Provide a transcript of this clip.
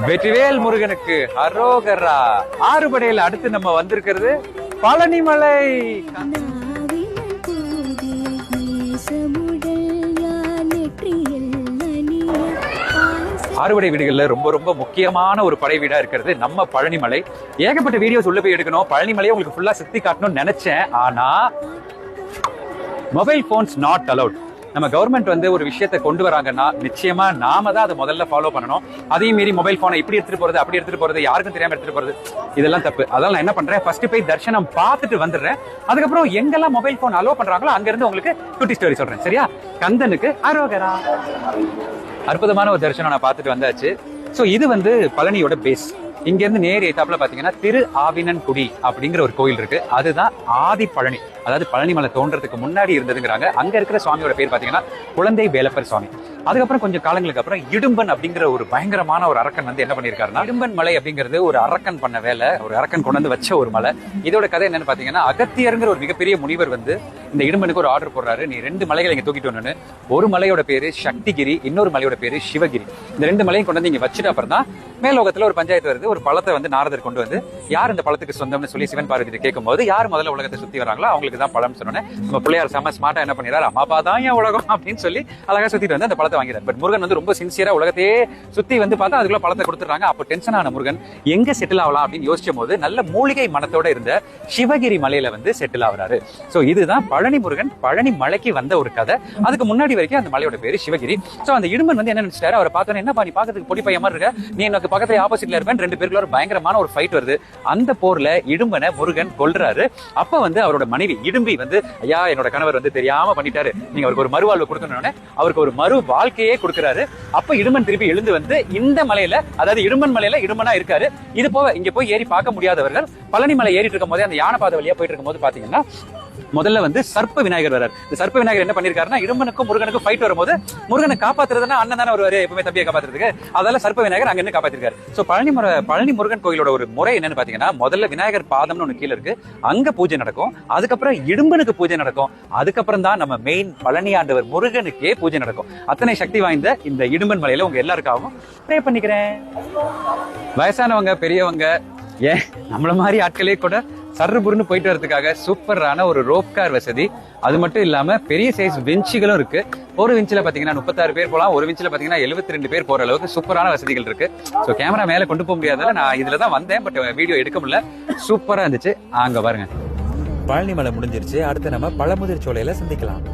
வெற்றிவேல் முருகனுக்கு அரோகரா. ஆறுபடையில் அடுத்து நம்ம வந்திருக்கிறது பழனிமலை. ஆறுபடை வீடுகள்ல ரொம்ப ரொம்ப முக்கியமான ஒரு படை வீடா இருக்கிறது நம்ம பழனிமலை. ஏகப்பட்ட வீடியோஸ் உள்ள போய் எடுக்கணும், பழனிமலையை உங்களுக்கு ஃபுல்லா சுத்தி காட்டணும்னு நினைச்சேன். ஆனா மொபைல் போன்ஸ் நாட் அலவுட். நம்ம கவர்மெண்ட் வந்து ஒரு விஷயத்தை கொண்டு வராங்கன்னா நிச்சயமா நாம தான் அதை முதல்ல ஃபாலோ பண்ணணும். அதையும் மீறி மொபைல் போனை இப்படி எடுத்துட்டு போறது அப்படி எடுத்துட்டு போறது யாருக்கும் தெரியாம எடுத்துட்டு போறது இதெல்லாம் தப்பு. அதனால நான் என்ன பண்றேன், ஃபர்ஸ்ட் போய் தரிசனம் பார்த்துட்டு வந்துடுறேன். அதுக்கப்புறம் எங்கெல்லாம் மொபைல் போன் அலோ பண்றாங்களோ அங்க இருந்து உங்களுக்கு குட்டி ஸ்டோரி சொல்றேன். சரியா? கந்தனுக்கு அரோகரா. அற்புதமான ஒரு தரிசனம் நான் பார்த்துட்டு வந்தாச்சு. சோ இது வந்து பழனியோட பேஸ். இங்க இருந்து நேர் எத்தாப்புல பாத்தீங்கன்னா திரு ஆவினன்குடி அப்படிங்கிற ஒரு கோயில் இருக்கு. அதுதான் ஆதி பழனி, அதாவது பழனிமலை தோன்றதுக்கு முன்னாடி இருந்ததுங்கிறாங்க. அங்க இருக்கிற சுவாமியோட பேர் பாத்தீங்கன்னா குழந்தை வேலப்பர் சுவாமி. அதுக்கப்புறம் கொஞ்சம் காலங்களுக்கு அப்புறம் இடும்பன் அப்படிங்கிற ஒரு பயங்கரமான ஒரு அரக்கன் வந்து என்ன பண்ணிருக்காருன்னா, இடும்பன் மலை அப்படிங்கிறது ஒரு அரக்கன் பண்ண வேலை, ஒரு அரக்கன் கொண்டு வந்து வச்ச ஒரு மலை. இதோட கதை என்னன்னு பாத்தீங்கன்னா, அகத்தியருங்கிற ஒரு மிகப்பெரிய முனிவர் வந்து இந்த இடும்பனுக்கு ஒரு ஆர்டர் போடுறாரு, நீ 2 மலைகளை இங்க தூக்கிட்டு வரணும்னு. ஒரு மலையோட பேரு சக்திகிரி, இன்னொரு மலையோட பேரு சிவகிரி. இந்த 2 மலையும் கொண்டு வந்து இங்க வச்சுட்டு அப்புறம் தான் மேலோகத்துல ஒரு பஞ்சாயத்து வருது. ஒரு பழத்தை வந்து நாரதர் கொண்டு வந்து யார் இந்த பழத்துக்கு சொந்தம்னு சொல்லி சிவன் பார்வதி கேட்கும் போது, யார் முதல்ல உலகத்தை சுத்தி வராங்களோ அவங்களுக்கு தான் பழம் சொன்னோன்னே நம்ம பிள்ளையார் செம ஸ்மார்ட்டா என்ன பண்ணிடுறாரு, அம்மா அப்பா தான் என் உலகம் அப்படின்னு சொல்லி அழகா சுத்திட்டு வந்து அந்த பழத்தை வாங்கிறார். பட் முருகன் வந்து ரொம்ப சின்சியரா உலகத்தையே சுத்தி வந்து பார்த்தா அதுக்குள்ள பழத்தை கொடுத்துறாங்க. அப்போ டென்ஷன் ஆன முருகன் எங்க செட்டில் ஆகலாம் அப்படின்னு யோசிச்சும் போது நல்ல மூலிகை மனத்தோட இருந்த சிவகிரி மலையில வந்து செட்டில் ஆகுறாரு. சோ இதுதான் பழனி முருகன் பழனி மலைக்கு வந்த ஒரு கதை. அதுக்கு முன்னாடி வரைக்கும் அந்த மலையோட பேரு சிவகிரி. சோ அந்த இடும்பன் வந்து என்ன நினைச்சிட்டாரு, அவரை பார்த்தோன்னே என்னப்பா நீ பாக்கிறதுக்கு பொடி பையன் மாதிரி இருக்க, நீ எனக்கு பக்கத்துல ஆப்போசிட்ல இருப்பேன். 2 பேருக்குள்ள ஒரு பயங்கரமான ஒரு ஃபைட் வருது. அந்த போர்ல இடும்பனை முருகன் கொல்றாரு. அப்ப வந்து அவரோட மனைவி இடும்பி வந்து, ஐயா என்னோட கணவர் வந்து தெரியாம பண்ணிட்டாரு, நீங்க அவருக்கு ஒரு மறுவாழ்வு கொடுக்கணும்னு அவருக்கு ஒரு மறு வாழ்க்கையே கொடுக்கிறாரு. அப்ப இடும்பன் திருப்பி எழுந்து வந்து இந்த மலையில, அதாவது இடும்பன் மலையில இடும்பனா இருக்காரு. இது போக இங்க போய் ஏறி பார்க்க முடியாதவர்கள் பழனி மலை ஏறிட்டு இருக்கும் போதே அந்த யானை பாதை வழியா போயிட்டு இருக்கும் போது பாத்தீங்கன்னா முதல்ல வந்து சர்ப்ப விநாயகர் வர்றார். இந்த சர்ப்ப விநாயகர் என்ன பண்ணிருக்காருன்னா, இடும்பனுக்கும் முருகனுக்கும் ஃபைட் வரும்போது முருகனை காப்பாத்துறதுன்னா அண்ணன் தானே வருவாரு எப்பவுமே தம்பியை காப்பாத்துறதுக்கு, அதனால சர்ப்ப விநாயகர் அங்க இருந்து காப்பாத்திருக்காரு. சோ பழனி முருகன் கோயிலோட ஒரு முறை என்னன்னு பாத்தீங்கன்னா, முதல்ல விநாயகர் பாதம்னு ஒண்ணு கீழே இருக்கு, அங்க பூஜை நடக்கும். அதுக்கப்புறம் இடும்பனுக்கு பூஜை நடக்கும். அதுக்கப்புறம் தான் நம்ம மெயின் பழனி ஆண்டவர் முருகனுக்கே பூஜை நடக்கும். அத்தனை சக்தி வாய்ந்த இந்த இடும்பன் மலையில உங்க எல்லாருக்காகவும் ப்ரே பண்ணிக்கிறேன். வயசானவங்க பெரியவங்க ஏன் நம்மள மாதிரி ஆட்களே கூட சர்றுபுருன்னு போயிட்டு வரதுக்காக சூப்பரான ஒரு ரோப் கார் வசதி. அது மட்டும் இல்லாம பெரிய சைஸ் பெஞ்சுகளும் இருக்கு. ஒரு விஞ்சில பாத்தீங்கன்னா 36 பேர் போலாம், ஒரு விஞ்சில பாத்தீங்கன்னா 72 பேர் போற அளவுக்கு சூப்பரான வசதிகள் இருக்கு. சோ கேமரா மேல கொண்டு போக முடியாதால நான் இதுலதான் வந்தேன், பட் வீடியோ எடுக்க முடியல. சூப்பரா இருந்துச்சு. அங்க பாருங்க, பழனிமலை முடிஞ்சிருச்சு. அடுத்து நம்ம பழமுதிர் சோலையில சந்திக்கலாம்.